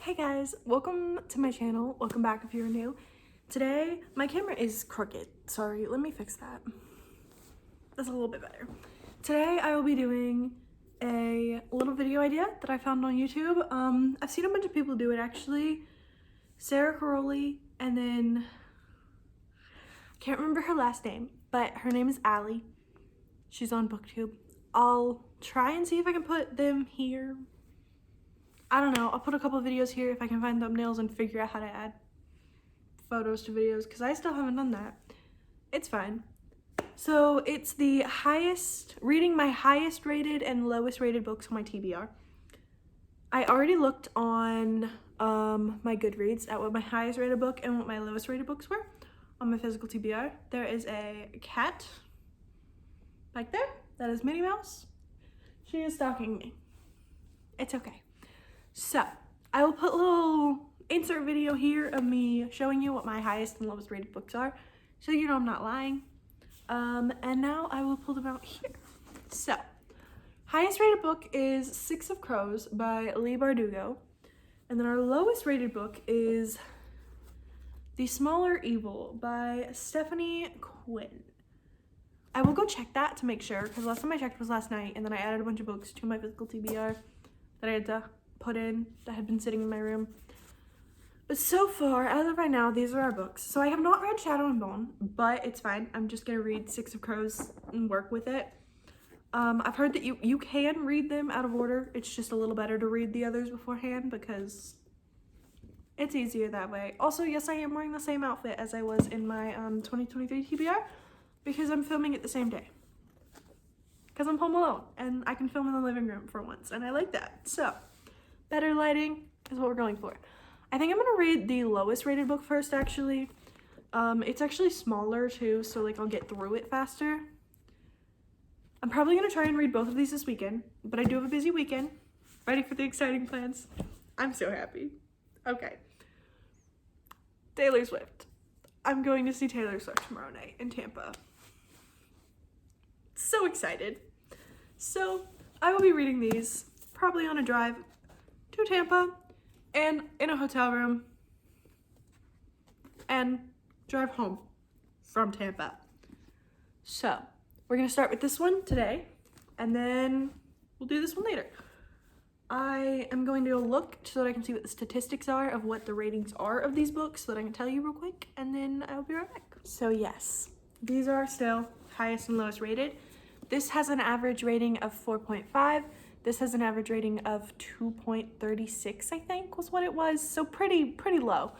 Hey guys, welcome to my channel. Welcome back if you're new. Today, my camera is crooked. Sorry, let me fix that. That's a little bit better. Today, I will be doing a little video idea that I found on YouTube. I've seen a bunch of people do it actually. Sarah Caroli, and then, I can't remember her last name, but her name is Allie. She's on BookTube. I'll try and see if I can put them here. I don't know, I'll put a couple of videos here if I can find thumbnails and figure out how to add photos to videos, because I still haven't done that. It's fine. So it's the reading my highest rated and lowest rated books on my TBR. I already looked on my Goodreads at what my highest rated book and what my lowest rated books were on my physical TBR. There is a cat back there. That is Minnie Mouse. She is stalking me. It's okay. So, I will put a little insert video here of me showing you what my highest and lowest rated books are, so you know I'm not lying. And now I will pull them out here. So, highest rated book is Six of Crows by Leigh Bardugo. And then our lowest rated book is The Smaller Evil by Stephanie Quinn. I will go check that to make sure, because last time I checked was last night, and then I added a bunch of books to my physical TBR that I had to put in that had been sitting in my room. But so far, as of right now, these are our books. So I have not read Shadow and Bone, but it's fine. I'm just gonna read Six of Crows and work with it. I've heard that you can read them out of order. It's just a little better to read the others beforehand because it's easier that way. Also, yes, I am wearing the same outfit as I was in my 2023 TBR because I'm filming it the same day. Because I'm home alone and I can film in the living room for once, and I like that. So, better lighting is what we're going for. I think I'm gonna read the lowest rated book first, actually. It's actually smaller too, so like I'll get through it faster. I'm probably gonna try and read both of these this weekend, but I do have a busy weekend. Ready for the exciting plans? I'm so happy. Okay. Taylor Swift. I'm going to see Taylor Swift tomorrow night in Tampa. So excited. So I will be reading these probably on a drive to Tampa and in a hotel room and drive home from Tampa. So we're gonna start with this one today and then we'll do this one later. I am going to look so that I can see what the statistics are of what the ratings are of these books so that I can tell you real quick, and then I'll be right back. So yes, these are still highest and lowest rated. This has an average rating of 4.5. This has an average rating of 2.36, I think was what it was. So pretty low.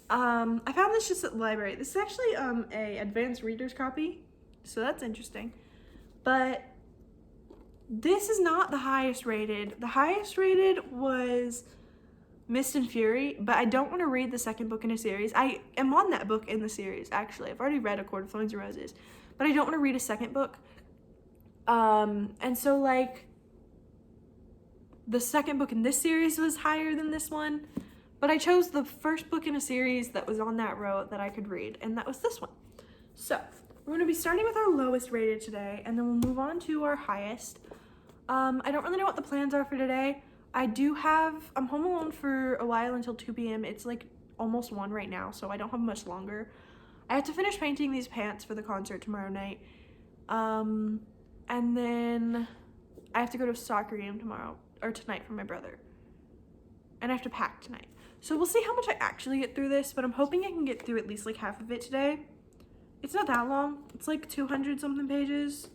I found this just at the library. This is actually a advanced reader's copy, so that's interesting. But this is not the highest rated. The highest rated was Mist and Fury, but I don't want to read the second book in a series. I am on that book in the series, actually. I've already read A Court of Thorns and Roses, but I don't want to read a second book. And so like the second book in this series was higher than this one, but I chose the first book in a series that was on that row that I could read, and that was this one. So we're going to be starting with our lowest rated today, and then we'll move on to our highest. I don't really know what the plans are for today. I'm home alone for a while until 2 p.m. It's like almost 1 right now, so I don't have much longer. I have to finish painting these pants for the concert tomorrow night. And then I have to go to a soccer game tonight for my brother. And I have to pack tonight. So we'll see how much I actually get through this, but I'm hoping I can get through at least like half of it today. It's not that long. It's like 200 something pages.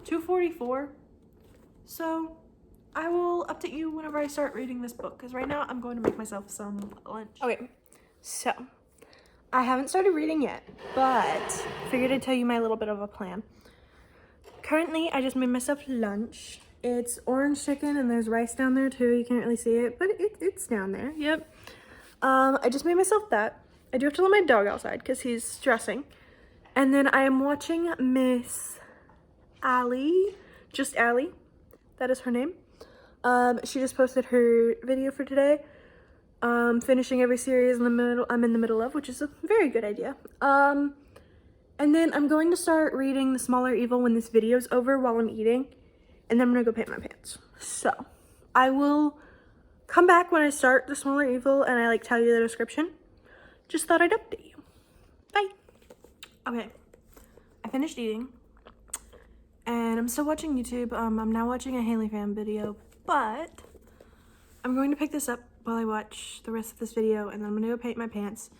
244. So I will update you whenever I start reading this book, because right now I'm going to make myself some lunch. Okay, so I haven't started reading yet, but figured I'd tell you my little bit of a plan. Currently, I just made myself lunch. It's orange chicken and there's rice down there too. You can't really see it, but it's down there. Yep. I just made myself that. I do have to let my dog outside because he's stressing. And then I am watching Miss Allie, just Allie, that is her name. She just posted her video for today. Finishing every series I'm in the middle of, which is a very good idea. And then I'm going to start reading The Smaller Evil when this video's over while I'm eating, and then I'm gonna go paint my pants. So I will come back when I start The Smaller Evil and I like tell you the description. Just thought I'd update you. Bye. Okay, I finished eating and I'm still watching YouTube. I'm now watching a Haley fam video, but I'm going to pick this up while I watch the rest of this video, and then I'm gonna go paint my pants.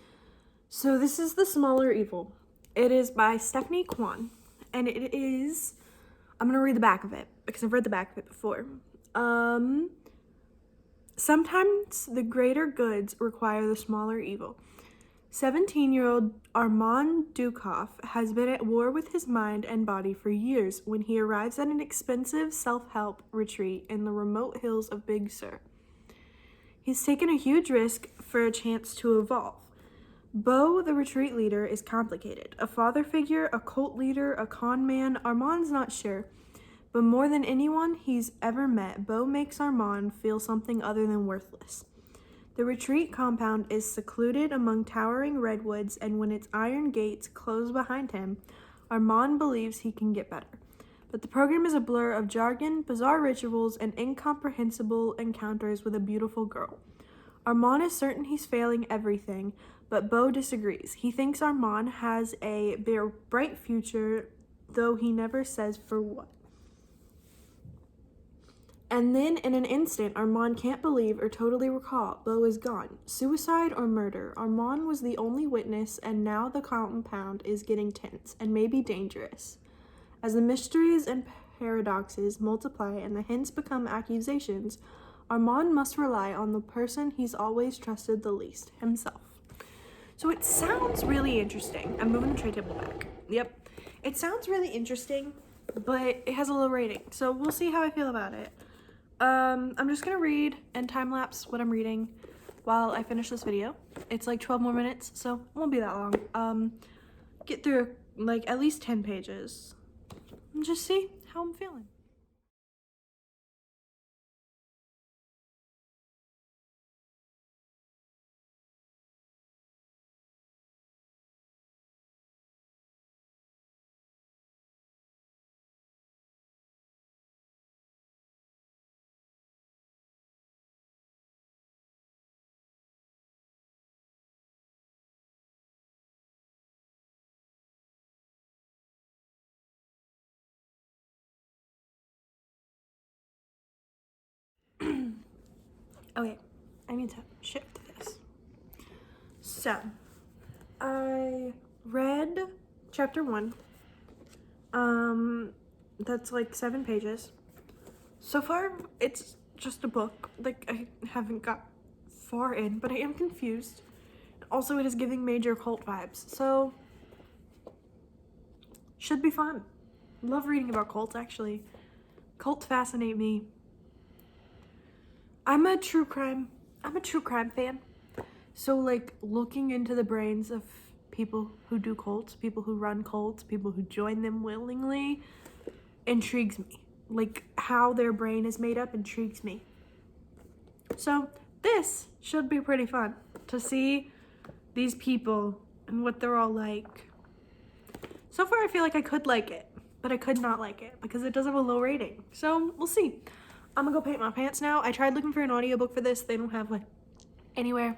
So this is The Smaller Evil. It is by Stephanie Kwan, and it is, I'm gonna read the back of it because I've read the back of it before. Sometimes the greater goods require the smaller evil. 17-year-old Armand Dukoff has been at war with his mind and body for years when he arrives at an expensive self-help retreat in the remote hills of Big Sur. He's taken a huge risk for a chance to evolve. Bo, the retreat leader, is complicated. A father figure, a cult leader, a con man, Armand's not sure. But more than anyone he's ever met, Bo makes Armand feel something other than worthless. The retreat compound is secluded among towering redwoods, and when its iron gates close behind him, Armand believes he can get better. But the program is a blur of jargon, bizarre rituals, and incomprehensible encounters with a beautiful girl. Armand is certain he's failing everything, but Bo disagrees. He thinks Armand has a bright future, though he never says for what. And then, in an instant, Armand can't believe or totally recall Bo is gone. Suicide or murder? Armand was the only witness, and now the compound is getting tense and maybe dangerous. As the mysteries and paradoxes multiply and the hints become accusations, Armand must rely on the person he's always trusted the least, himself. So it sounds really interesting. I'm moving the tray table back. Yep. It sounds really interesting, but it has a low rating. So we'll see how I feel about it. I'm just gonna read and time-lapse what I'm reading while I finish this video. It's like 12 more minutes, so it won't be that long. Get through like at least 10 pages. And just see how I'm feeling. Okay, I need to shift this. So, I read chapter 1. That's like 7 pages. So far, it's just a book. Like, I haven't got far in, but I am confused. Also, it is giving major cult vibes, so should be fun. Love reading about cults, actually. Cults fascinate me. I'm a true crime fan. So like looking into the brains of people who do cults, people who run cults, people who join them willingly intrigues me. Like how their brain is made up intrigues me. So this should be pretty fun to see these people and what they're all like. So far I feel like I could like it, but I could not like it because it does have a low rating. So we'll see. I'm gonna go paint my pants now. I tried looking for an audiobook for this. They don't have like anywhere.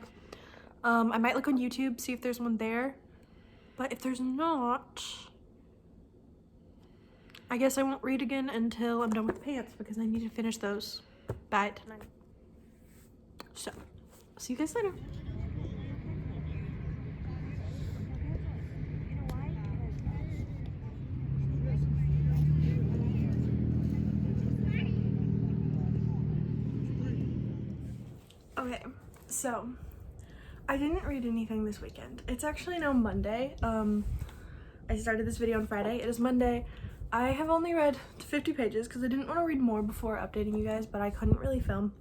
I might look on YouTube, see if there's one there. But if there's not, I guess I won't read again until I'm done with the pants because I need to finish those by tonight. So, see you guys later. Okay, so I didn't read anything this weekend. It's actually now Monday. I started this video on Friday. It is Monday. I have only read 50 pages because I didn't want to read more before updating you guys, but I couldn't really film.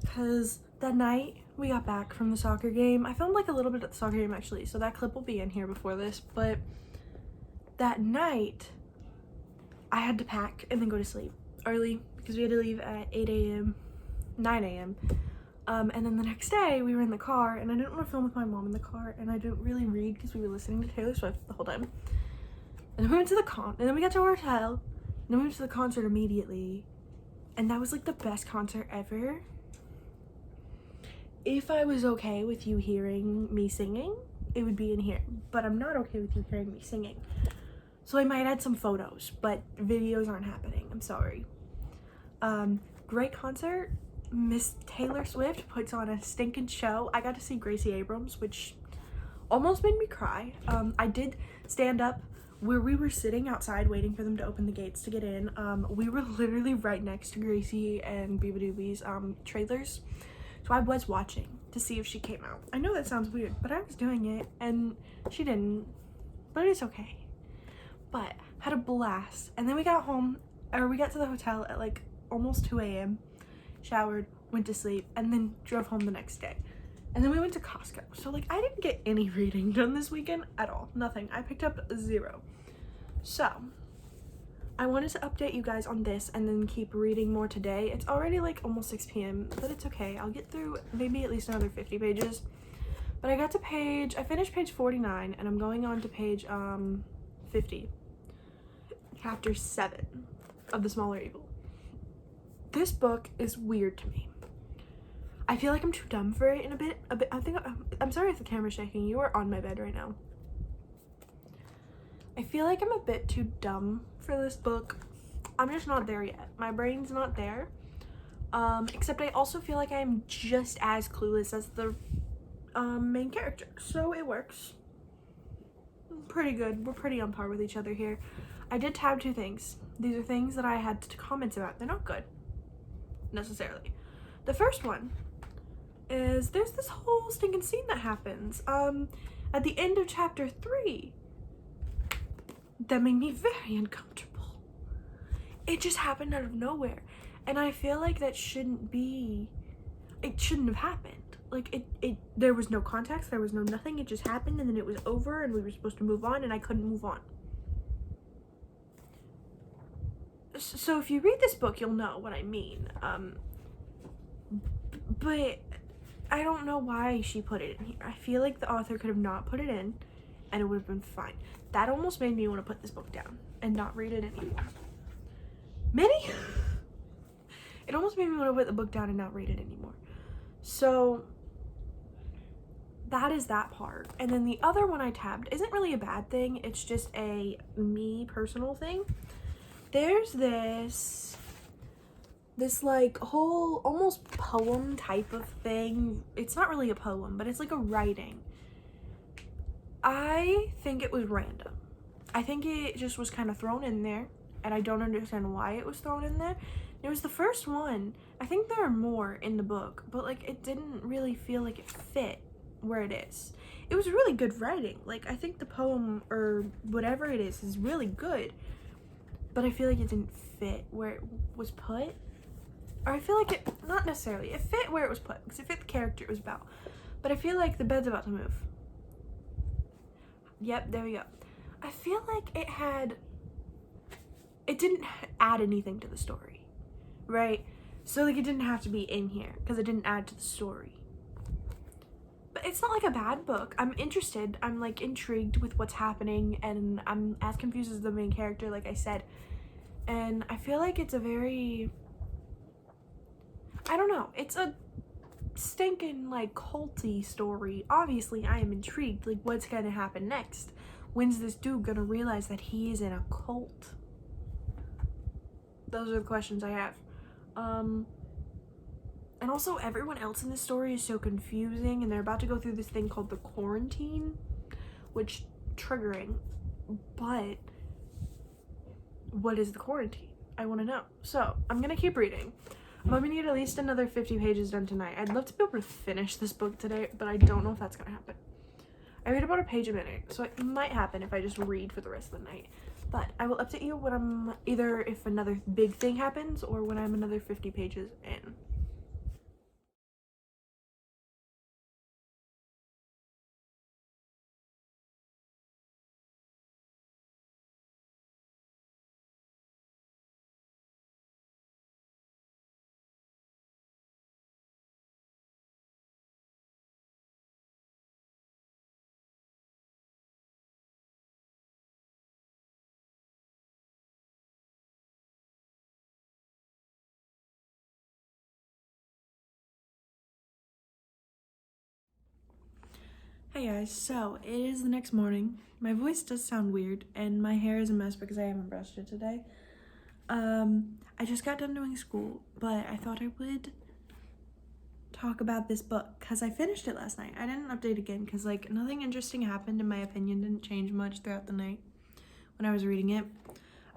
Because that night we got back from the soccer game. I filmed like a little bit at the soccer game actually, so that clip will be in here before this, but that night I had to pack and then go to sleep early because we had to leave at 8 a.m. 9 a.m. And then the next day we were in the car and I didn't want to film with my mom in the car and I didn't really read because we were listening to Taylor Swift the whole time. And then we went to the and then we got to our hotel and then we went to the concert immediately. and that was like the best concert ever. If I was okay with you hearing me singing, it would be in here, but I'm not okay with you hearing me singing. So I might add some photos, but videos aren't happening. I'm sorry. Great concert. Miss Taylor Swift puts on a stinking show. I got to see Gracie Abrams, which almost made me cry. I did stand up where we were sitting outside waiting for them to open the gates to get in. We were literally right next to Gracie and Biba Doobie's trailers. So I was watching to see if she came out. I know that sounds weird, but I was doing it and she didn't. But it's okay. But had a blast. And then we got home, or we got to the hotel at like almost 2 a.m. Showered, went to sleep, and then drove home the next day. And then we went to Costco. So like I didn't get any reading done this weekend at all. Nothing. I picked up 0. So I wanted to update you guys on this and then keep reading more today. It's already like almost 6 p.m, but it's okay. I'll get through maybe at least another 50 pages. But I finished page 49 and I'm going on to page 50. Chapter 7 of The Smaller Evil. This book is weird to me. I feel like I'm too dumb for it in a bit. I'm sorry if the camera's shaking. You are on my bed right now. I feel like I'm a bit too dumb for this book. I'm just not there yet. My brain's not there. Except I also feel like I'm just as clueless as the main character. So it works. Pretty good. We're pretty on par with each other here. I did tab 2 things. These are things that I had to comment about. They're not good, necessarily. The first one is there's this whole stinking scene that happens at the end of chapter 3 that made me very uncomfortable. It just happened out of nowhere, and I feel like that shouldn't have happened. Like there was no context, there was no nothing. It just happened and then it was over and we were supposed to move on and I couldn't move on. So if you read this book, you'll know what I mean. But I don't know why she put it in here. I feel like the author could have not put it in and it would have been fine. That almost made me want to put this book down and not read it anymore. Minnie? It almost made me want to put the book down and not read it anymore. So that is that part. And then the other one I tabbed isn't really a bad thing. It's just a me personal thing. There's this like whole almost poem type of thing. It's not really a poem, but it's like a writing. I think it was random. I think it just was kind of thrown in there, and I don't understand why it was thrown in there. It was the first one. I think there are more in the book, but like it didn't really feel like it fit where it is. It was really good writing. Like I think the poem or whatever it is really good, but I feel like it didn't fit where it was put. Or I feel like it, not necessarily, it fit where it was put because it fit the character it was about. But I feel like the bed's about to move. Yep, there we go. I feel like it didn't add anything to the story, right? So like it didn't have to be in here because it didn't add to the story. But it's not like a bad book. I'm interested. I'm like intrigued with what's happening and I'm as confused as the main character, like I said. And I feel like it's a very, I don't know, it's a stinking like culty story. Obviously I am intrigued, like what's gonna happen next? When's this dude gonna realize that he is in a cult? Those are the questions I have. And also everyone else in this story is so confusing and they're about to go through this thing called the quarantine, which triggering, but what is the quarantine? I want to know. So I'm gonna keep reading. I'm gonna need at least another 50 pages done tonight. I'd love to be able to finish this book today, but I don't know if that's gonna happen. I read about a page a minute, so it might happen if I just read for the rest of the night. But I will update you when I'm either if another big thing happens or when I'm another 50 pages in. Hey guys, so it is the next morning. My voice does sound weird and my hair is a mess because I haven't brushed it today. I just got done doing school, but I thought I would talk about this book because I finished it last night. I didn't update again because like nothing interesting happened in my opinion, didn't change much throughout the night when I was reading it.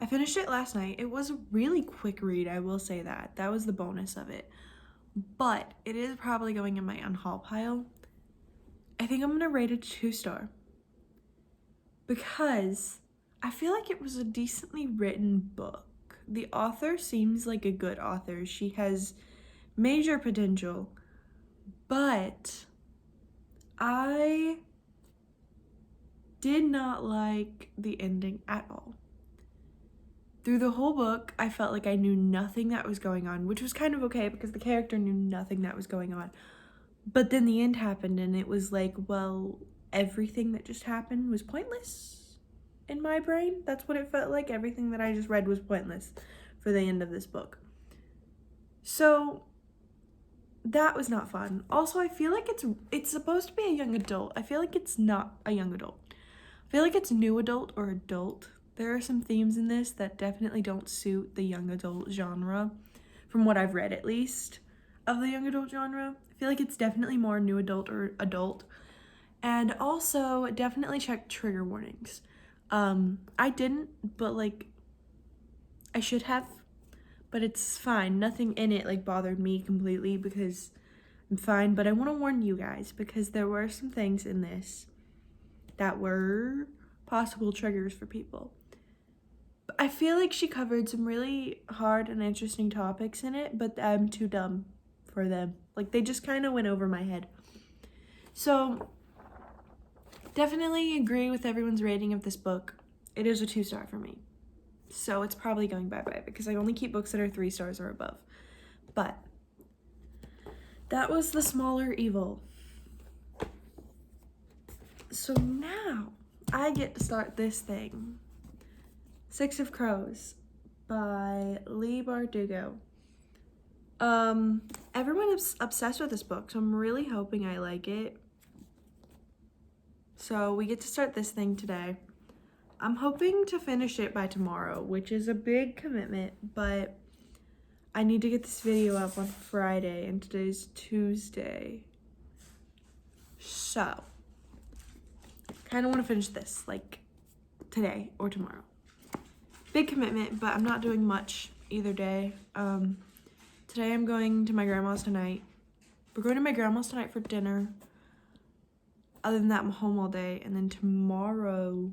I finished it last night. It was a really quick read, I will say that. That was the bonus of it. But it is probably going in my unhaul pile. I think I'm gonna rate it 2-star because I feel like it was a decently written book. The author seems like a good author. She has major potential, but I did not like the ending at all. Through the whole book, I felt like I knew nothing that was going on, which was kind of okay because the character knew nothing that was going on. But then the end happened and it was like, well, everything that just happened was pointless in my brain. That's what it felt like. Everything that I just read was pointless for the end of this book. So that was not fun. Also, I feel like it's supposed to be a young adult. I feel like it's not a young adult. I feel like it's new adult or adult. There are some themes in this that definitely don't suit the young adult genre, from what I've read at least, of the young adult genre. I feel like it's definitely more new adult or adult. And also, definitely check trigger warnings. I didn't, but like, I should have, but it's fine. Nothing in it like bothered me completely because I'm fine, but I want to warn you guys because there were some things in this that were possible triggers for people. I feel like she covered some really hard and interesting topics in it, but I'm too dumb for them. Like, they just kind of went over my head. So, definitely agree with everyone's rating of this book. It is a 2-star for me. So, it's probably going bye-bye because I only keep books that are 3 stars or above. But, that was The Smaller Evil. So now, I get to start this thing. 6 of Crows by Leigh Bardugo. Everyone is obsessed with this book, so I'm really hoping I like it. So we get to start this thing today. I'm hoping to finish it by tomorrow, which is a big commitment, but I need to get this video up on Friday, and today's Tuesday. So, kind of want to finish this, like, today or tomorrow. Big commitment, but I'm not doing much either day. Today I'm going to my grandma's tonight. We're going to my grandma's tonight for dinner. Other than that, I'm home all day. And then tomorrow,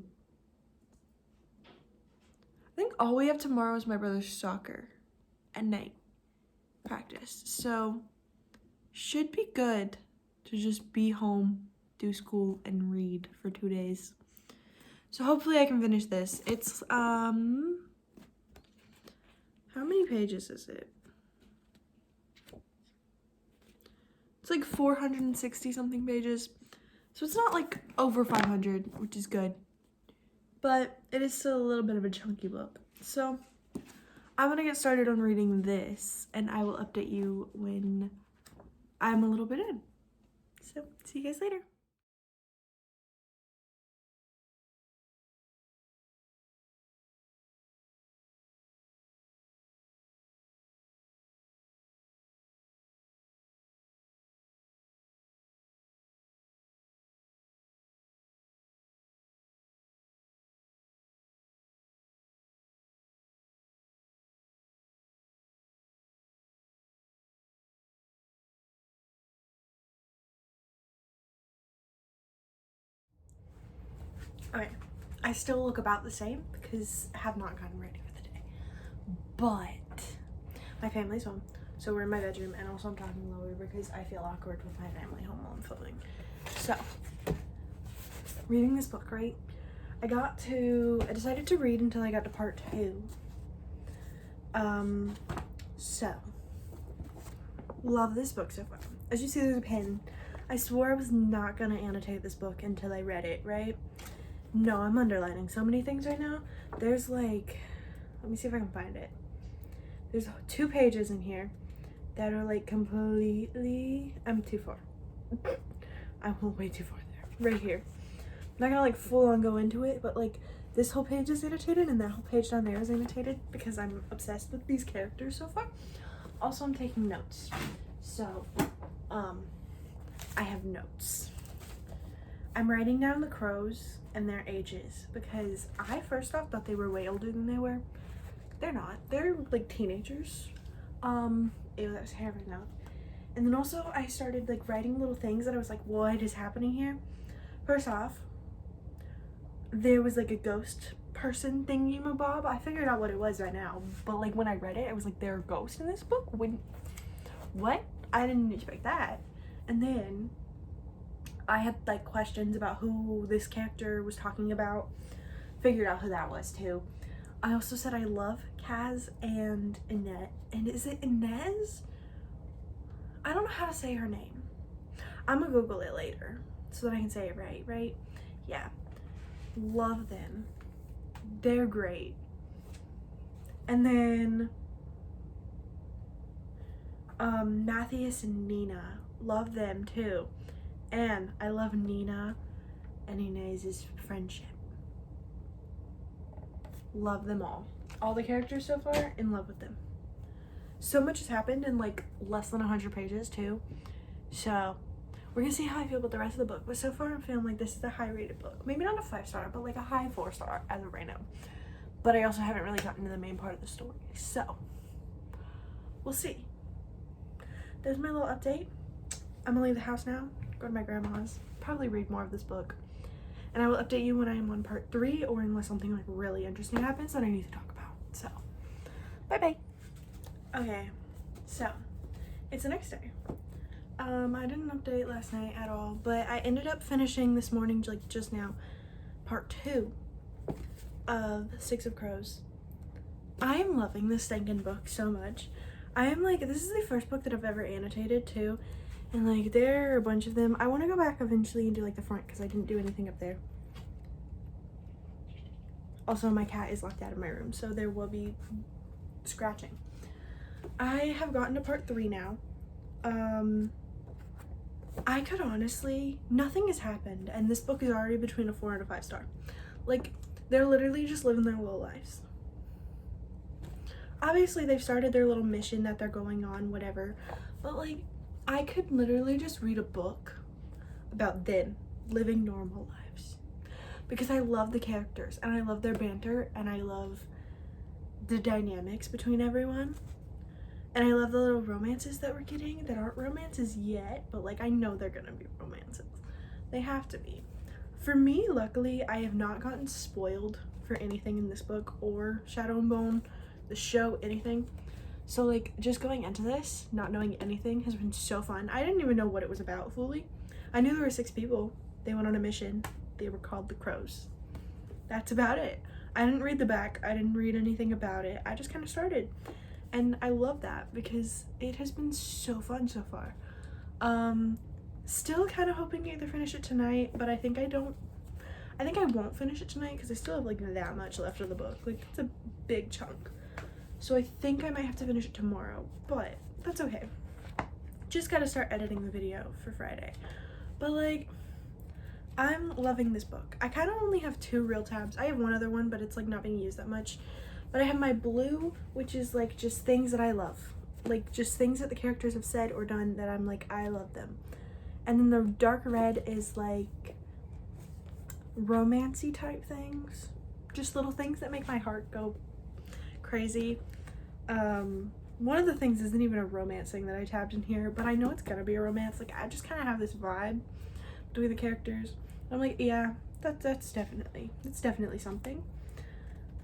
I think all we have tomorrow is my brother's soccer at night practice. So, should be good to just be home, do school, and read for 2 days. So hopefully I can finish this. It's, how many pages is it? It's like 460 something pages. So it's not like over 500, which is good. But it is still a little bit of a chunky book. So I'm gonna get started on reading this and I will update you when I'm a little bit in. So see you guys later. Okay, I still look about the same because I have not gotten ready for the day. But my family's home, so we're in my bedroom, and also I'm talking lower because I feel awkward with my family home while I'm filming. So, reading this book, right? I decided to read until I got to part 2. So, love this book so far. As you see, there's a pin. I swore I was not gonna annotate this book until I read it, right? No, I'm underlining so many things right now. There's like, let me see if I can find it. There's 2 pages in here that are like completely, I'm too far. I went way too far there. right here. I'm not gonna like full on go into it, but like this whole page is annotated and that whole page down there is annotated because I'm obsessed with these characters so far. Also, I'm taking notes. So, I have notes. I'm writing down the crows and their ages because I first off thought they were way older than they were. They're not. They're like teenagers. Ew, that was hair right now. And then also I started like writing little things that I was like, what is happening here? First off, there was like a ghost person thingy-mabob. I figured out what it was right now, but like when I read it, I was like, there are ghosts in this book? What? I didn't expect that. And then I had like questions about who this character was talking about. Figured out who that was too. I also said I love Kaz and Annette. And is it Inez? I don't know how to say her name. I'm gonna Google it later so that I can say it right? Yeah. Love them. They're great. And then Matthias and Nina. Love them too. And I love Nina and Inez's friendship. Love them all. All the characters so far, in love with them. So much has happened in like less than 100 pages too. So we're gonna see how I feel about the rest of the book. But so far I'm feeling like this is a high rated book. Maybe not a 5-star, but like a high 4-star as of right now. But I also haven't really gotten to the main part of the story. So we'll see. There's my little update. I'm gonna leave the house now, go to my grandma's, probably read more of this book. And I will update you when I am on part 3 or unless something like really interesting happens that I need to talk about. So, bye-bye. Okay, so it's the next day. I didn't update last night at all, but I ended up finishing this morning, like just now, part 2 of Six of Crows. I am loving this stinking book so much. I am like, this is the first book that I've ever annotated too. And like there are a bunch of them. I want to go back eventually and do like the front because I didn't do anything up there. Also, my cat is locked out of my room, so there will be scratching. I have gotten to part 3 now. I could honestly, nothing has happened and this book is already between a 4 and a 5-star. Like, they're literally just living their little lives. Obviously, they've started their little mission that they're going on, whatever. But like, I could literally just read a book about them living normal lives. Because I love the characters and I love their banter and I love the dynamics between everyone. And I love the little romances that we're getting that aren't romances yet, but like I know they're gonna be romances. They have to be. For me, luckily, I have not gotten spoiled for anything in this book or Shadow and Bone, the show, anything. So like just going into this, not knowing anything has been so fun. I didn't even know what it was about fully. I knew there were 6 people. They went on a mission. They were called the Crows. That's about it. I didn't read the back. I didn't read anything about it. I just kind of started. And I love that because it has been so fun so far. Still kind of hoping to either finish it tonight, but I think I won't finish it tonight because I still have like that much left of the book. Like it's a big chunk. So I think I might have to finish it tomorrow, but that's okay. Just gotta start editing the video for Friday. But like, I'm loving this book. I kind of only have 2 real tabs. I have one other one, but it's like not being used that much. But I have my blue, which is like just things that I love. Like just things that the characters have said or done that I'm like, I love them. And then the dark red is like romancy type things. Just little things that make my heart go crazy. One of the things isn't even a romance thing that I tabbed in here, but I know it's gonna be a romance. Like I just kind of have this vibe between the characters. I'm like, yeah, that's definitely something.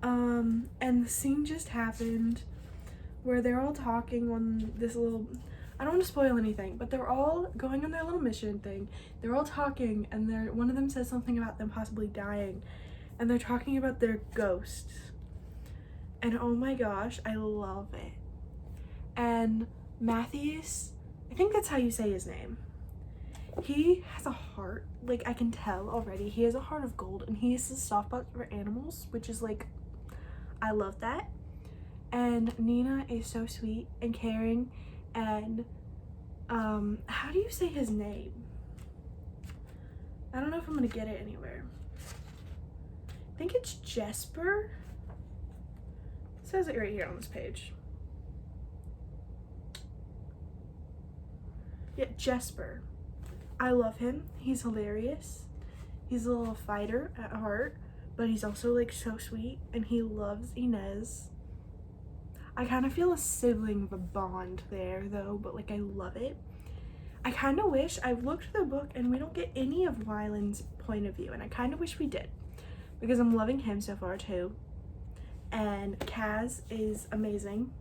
And the scene just happened where they're all talking on this little, I don't want to spoil anything, but they're all going on their little mission thing. They're all talking and one of them says something about them possibly dying and they're talking about their ghosts. And oh my gosh, I love it. And Matthias, I think that's how you say his name. He has a heart, like I can tell already. He has a heart of gold and he has a soft spot for animals, which is like, I love that. And Nina is so sweet and caring and how do you say his name? I don't know if I'm gonna get it anywhere. I think it's Jesper. It says it right here on this page. Yeah, Jesper. I love him. He's hilarious. He's a little fighter at heart, but he's also like so sweet, and he loves Inez. I kind of feel a sibling of a bond there though, but like I love it. I kind of wish, I've looked through the book and we don't get any of Wyland's point of view, and I kind of wish we did, because I'm loving him so far too. And Kaz is amazing,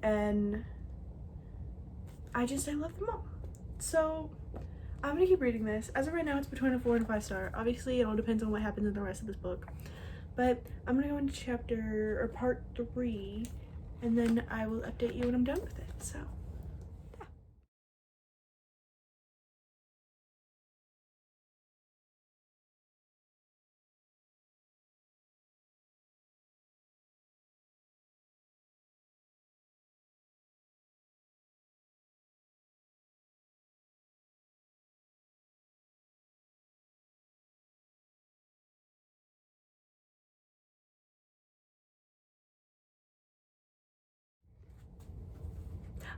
and I love them all. So I'm gonna keep reading this. As of right now, it's between a 4 and a 5 star. Obviously, it all depends on what happens in the rest of this book. But I'm gonna go into part 3, and then I will update you when I'm done with it. So, yeah.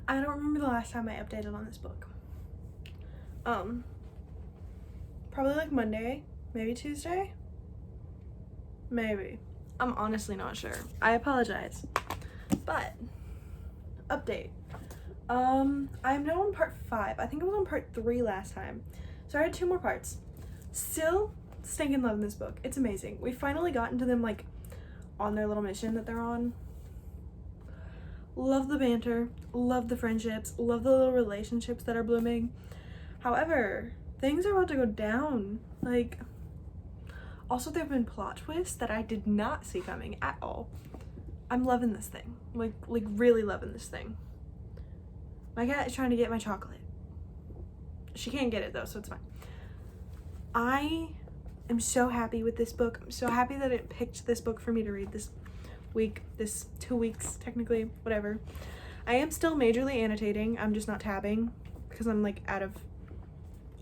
I don't remember the last time I updated on this book. Probably like Monday, maybe Tuesday, maybe. I'm honestly not sure. I apologize. But update. I'm now on part 5. I think I was on part 3 last time. So I had 2 more parts. Still stinking loving this book. It's amazing. We finally got into them like on their little mission that they're on. Love the banter, love the friendships, love the little relationships that are blooming. However, things are about to go down. Like, also there have been plot twists that I did not see coming at all. I'm loving this thing. Like really loving this thing. My cat is trying to get my chocolate. She can't get it though, so it's fine. I am so happy with this book. I'm so happy that it picked this book for me to read this week, this 2 weeks technically, whatever. I am still majorly annotating. I'm just not tabbing because I'm like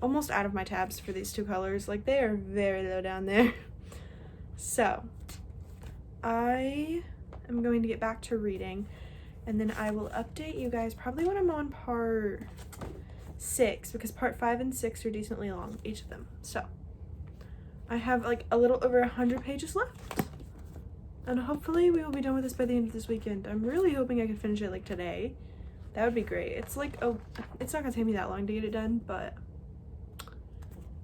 almost out of my tabs for these 2 colors. Like they are very low down there. So I am going to get back to reading, and then I will update you guys probably when I'm on part 6, because part 5 and 6 are decently long, each of them. So I have like a little over 100 pages left, and hopefully we will be done with this by the end of this weekend. I'm really hoping I can finish it like today. That would be great. It's like, oh, it's not gonna take me that long to get it done, but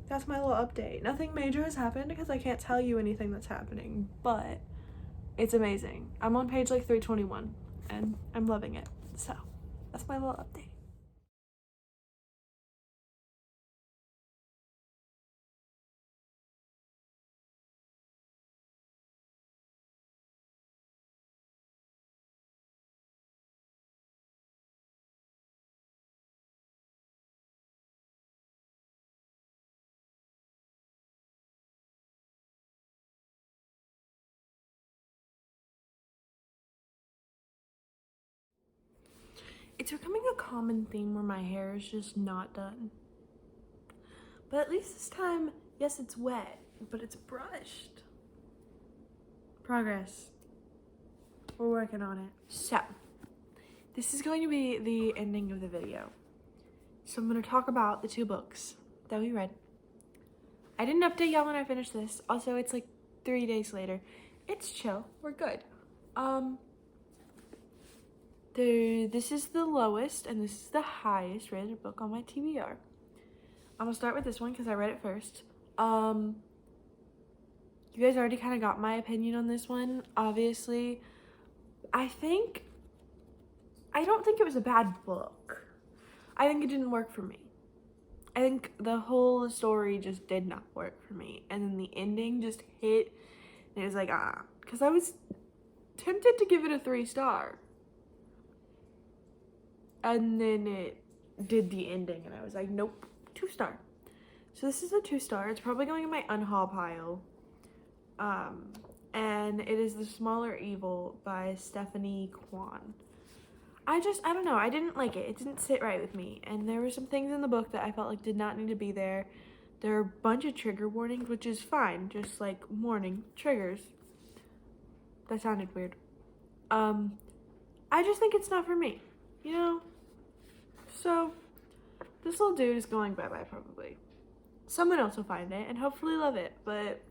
that's my little update. Nothing major has happened because I can't tell you anything that's happening, but it's amazing. I'm on page like 321 and I'm loving it. So that's my little update. It's becoming a common theme where my hair is just not done. But at least this time, yes, it's wet, but it's brushed. Progress. We're working on it. So, this is going to be the ending of the video. So I'm going to talk about the 2 books that we read. I didn't update y'all when I finished this. Also, it's like 3 days later. It's chill. We're good. This is the lowest and this is the highest rated book on my TBR. I'm gonna start with this one because I read it first. You guys already kind of got my opinion on this one. Obviously, I don't think it was a bad book. I think it didn't work for me. I think the whole story just did not work for me. And then the ending just hit and it was like, because I was tempted to give it a 3 star. And then it did the ending and I was like, nope, 2 star. So this is a 2 star. It's probably going in my unhaul pile. And it is The Smaller Evil by Stephanie Kwan. I don't know. I didn't like it. It didn't sit right with me. And there were some things in the book that I felt like did not need to be there. There are a bunch of trigger warnings, which is fine, just like warning, triggers. That sounded weird. I just think it's not for me, you know? So, this little dude is going bye-bye probably. Someone else will find it and hopefully love it, but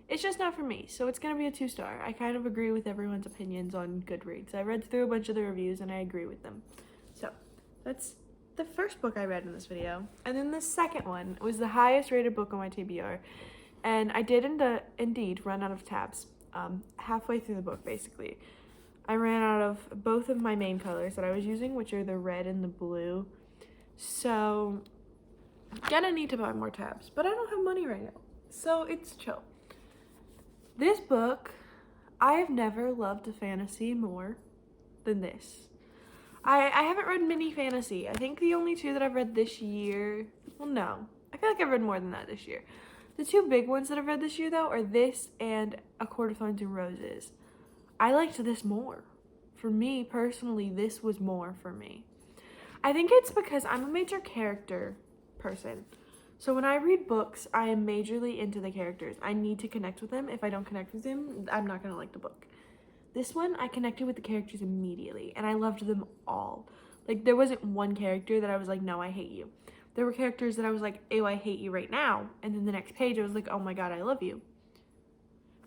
it's just not for me, so it's gonna be a 2-star. I kind of agree with everyone's opinions on Goodreads. I read through a bunch of the reviews and I agree with them. So, that's the first book I read in this video. And then the second one was the highest rated book on my TBR. And I did indeed run out of tabs halfway through the book, basically. I ran out of both of my main colors that I was using, which are the red and the blue. So, gonna need to buy more tabs, but I don't have money right now, so it's chill. This book, I have never loved a fantasy more than this. I haven't read mini fantasy. I think the only 2 that I've read this year, well, no, I feel like I've read more than that this year. The 2 big ones that I've read this year, though, are this and A Court of Thorns and Roses. I liked this more. For me, personally, this was more for me. I think it's because I'm a major character person. So when I read books, I am majorly into the characters. I need to connect with them. If I don't connect with them, I'm not going to like the book. This one, I connected with the characters immediately, and I loved them all. Like, there wasn't one character that I was like, no, I hate you. There were characters that I was like, ew, I hate you right now. And then the next page, I was like, oh my God, I love you.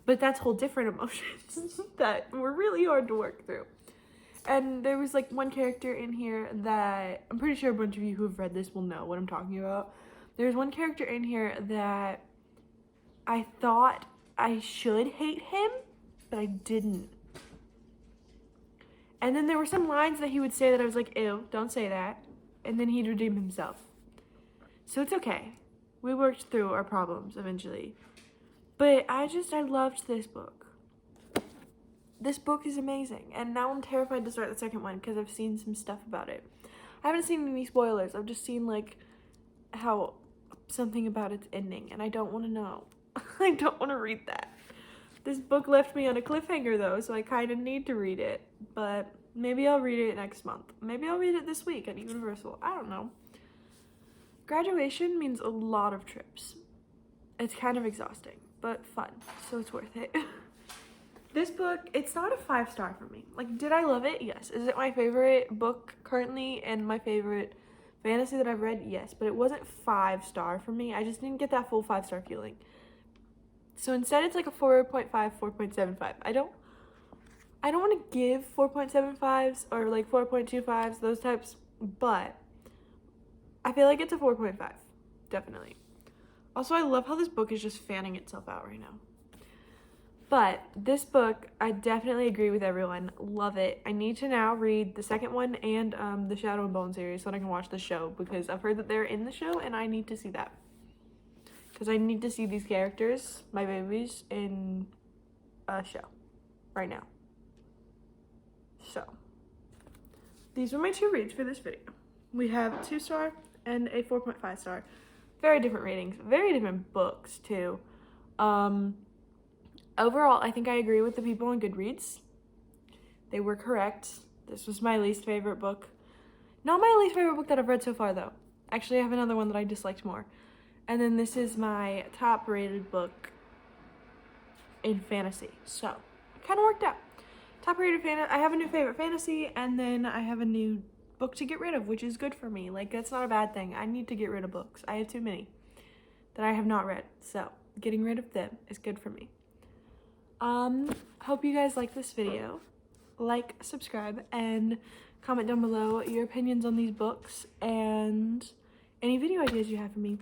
But that's whole different emotions that were really hard to work through. And there was like one character in here that I'm pretty sure a bunch of you who have read this will know what I'm talking about. There's one character in here that I thought I should hate him, but I didn't. And then there were some lines that he would say that I was like, ew, don't say that. And then he'd redeem himself. So it's okay. We worked through our problems eventually. But I loved this book. This book is amazing. And now I'm terrified to start the second one because I've seen some stuff about it. I haven't seen any spoilers. I've just seen like how something about its ending. And I don't want to know. I don't want to read that. This book left me on a cliffhanger though, so I kind of need to read it. But maybe I'll read it next month. Maybe I'll read it this week at Universal. I don't know. Graduation means a lot of trips. It's kind of exhausting, but fun, so it's worth it. This book, it's not a 5-star for me. Like, did I love it? Yes. Is it my favorite book currently and my favorite fantasy that I've read? Yes, but it wasn't 5-star for me. I just didn't get that full 5-star feeling. So instead, it's like a 4.5, 4.75. I don't want to give 4.75s or like 4.25s, those types, but I feel like it's a 4.5, definitely. Also, I love how this book is just fanning itself out right now. But this book, I definitely agree with everyone. Love it. I need to now read the second one and the Shadow and Bone series so that I can watch the show, because I've heard that they're in the show and I need to see that. Because I need to see these characters, my babies, in a show right now. So, these were my 2 reads for this video. We have a 2-star and a 4.5 star. Very different ratings, very different books too. Overall, I think I agree with the people on Goodreads. They were correct. This was my least favorite book. Not my least favorite book that I've read so far though. Actually, I have another one that I disliked more. And then this is my top rated book in fantasy. So, it kind of worked out. Top rated fantasy. I have a new favorite fantasy, and then I have a new book to get rid of, which is good for me. Like, that's not a bad thing. I need to get rid of books. I have too many that I have not read. So, getting rid of them is good for me. Hope you guys like this video. Like, subscribe, and comment down below your opinions on these books and any video ideas you have for me.